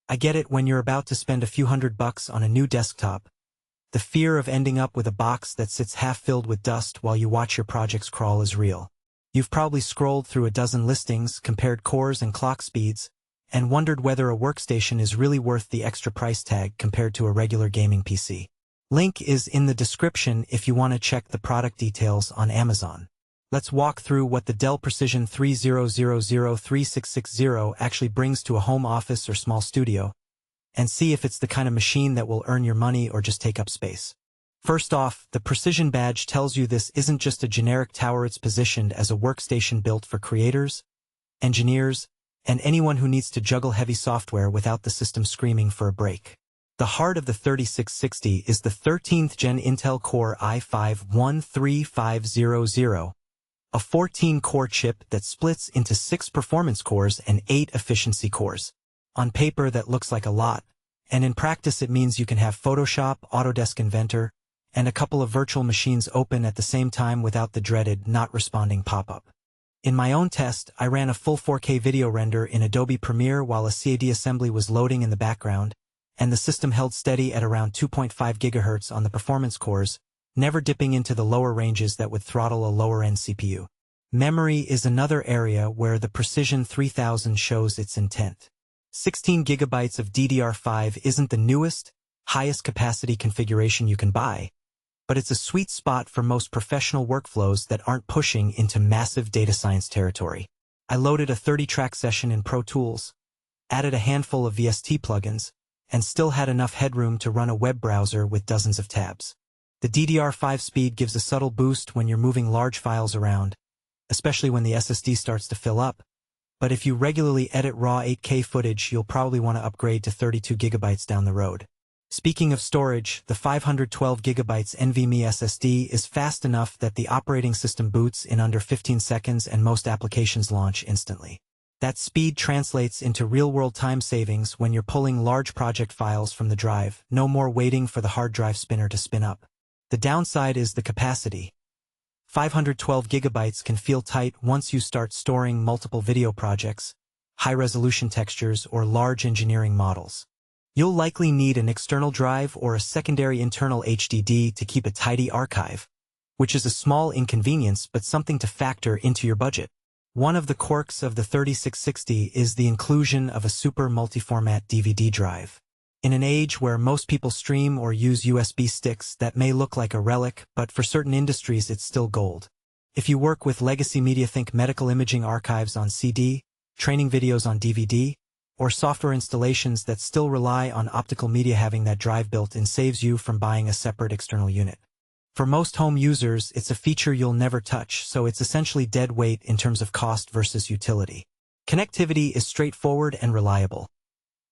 I get it when you're about to spend a few $100 on a new desktop. The fear of ending up with a box that sits half filled with dust while you watch your projects crawl is real. You've probably scrolled through a dozen listings, compared cores and clock speeds, and wondered whether a workstation is really worth the extra price tag compared to a regular gaming PC. Link is in the description if you want to check the product details on Amazon. Let's walk through what the Dell Precision 30003660 actually brings to a home office or small studio, and see if it's the kind of machine that will earn your money or just take up space. First off, the Precision badge tells you this isn't just a generic tower. It's positioned as a workstation built for creators, engineers, and anyone who needs to juggle heavy software without the system screaming for a break. The heart of the 3660 is the 13th Gen Intel Core i5-13500, a 14-core chip that splits into 6 performance cores and 8 efficiency cores. On paper that looks like a lot, and in practice it means you can have Photoshop, Autodesk Inventor, and a couple of virtual machines open at the same time without the dreaded not responding pop-up. In my own test, I ran a full 4K video render in Adobe Premiere while a CAD assembly was loading in the background, and the system held steady at around 2.5 GHz on the performance cores, never dipping into the lower ranges that would throttle a lower-end CPU. Memory is another area where the Precision 3000 shows its intent. 16 GB of DDR5 isn't the newest, highest capacity configuration you can buy, but it's a sweet spot for most professional workflows that aren't pushing into massive data science territory. I loaded a 30-track session in Pro Tools, added a handful of VST plugins, and still had enough headroom to run a web browser with dozens of tabs. The DDR5 speed gives a subtle boost when you're moving large files around, especially when the SSD starts to fill up, but if you regularly edit raw 8K footage, you'll probably want to upgrade to 32 GB down the road. Speaking of storage, the 512 GB NVMe SSD is fast enough that the operating system boots in under 15 seconds and most applications launch instantly. That speed translates into real-world time savings when you're pulling large project files from the drive, no more waiting for the hard drive spinner to spin up. The downside is the capacity. 512 GB can feel tight once you start storing multiple video projects, high-resolution textures, or large engineering models. You'll likely need an external drive or a secondary internal HDD to keep a tidy archive, which is a small inconvenience but something to factor into your budget. One of the quirks of the 3660 is the inclusion of a super multi-format DVD drive. In an age where most people stream or use USB sticks, that may look like a relic, but for certain industries it's still gold. If you work with legacy media, think medical imaging archives on CD, training videos on DVD, or software installations that still rely on optical media, having that drive built in saves you from buying a separate external unit. For most home users, it's a feature you'll never touch, so it's essentially dead weight in terms of cost versus utility. Connectivity is straightforward and reliable.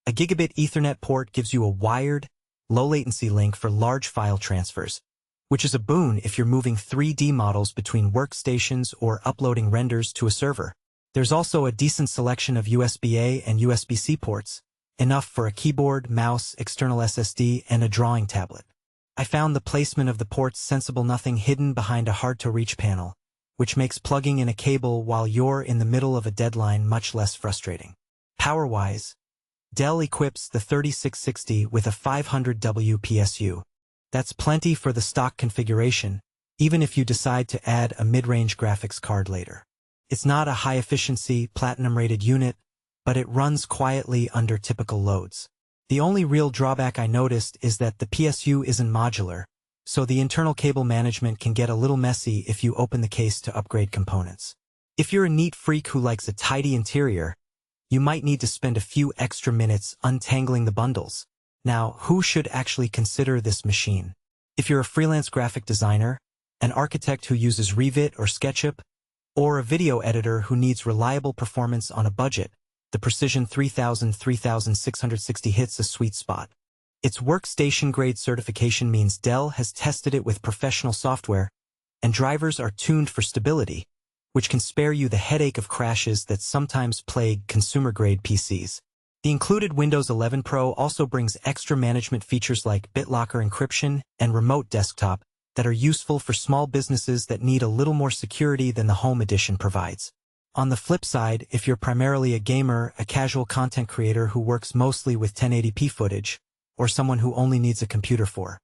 A gigabit Ethernet port gives you a wired, low-latency link for large file transfers, which is a boon if you're moving 3D models between workstations or uploading renders to a server. There's also a decent selection of USB-A and USB-C ports, enough for a keyboard, mouse, external SSD, and a drawing tablet. I found the placement of the ports sensible, nothing hidden behind a hard-to-reach panel, which makes plugging in a cable while you're in the middle of a deadline much less frustrating. Power-wise, Dell equips the 3660 with a 500W PSU. That's plenty for the stock configuration, even if you decide to add a mid-range graphics card later. It's not a high-efficiency, platinum-rated unit, but it runs quietly under typical loads. The only real drawback I noticed is that the PSU isn't modular, so the internal cable management can get a little messy if you open the case to upgrade components. If you're a neat freak who likes a tidy interior, you might need to spend a few extra minutes untangling the bundles. Now, who should actually consider this machine? If you're a freelance graphic designer, an architect who uses Revit or SketchUp, or a video editor who needs reliable performance on a budget, the Precision 3660 hits a sweet spot. Its workstation-grade certification means Dell has tested it with professional software, and drivers are tuned for stability, which can spare you the headache of crashes that sometimes plague consumer-grade PCs. The included Windows 11 Pro also brings extra management features like BitLocker encryption and remote desktop that are useful for small businesses that need a little more security than the Home Edition provides. On the flip side, if you're primarily a gamer, a casual content creator who works mostly with 1080p footage, or someone who only needs a computer for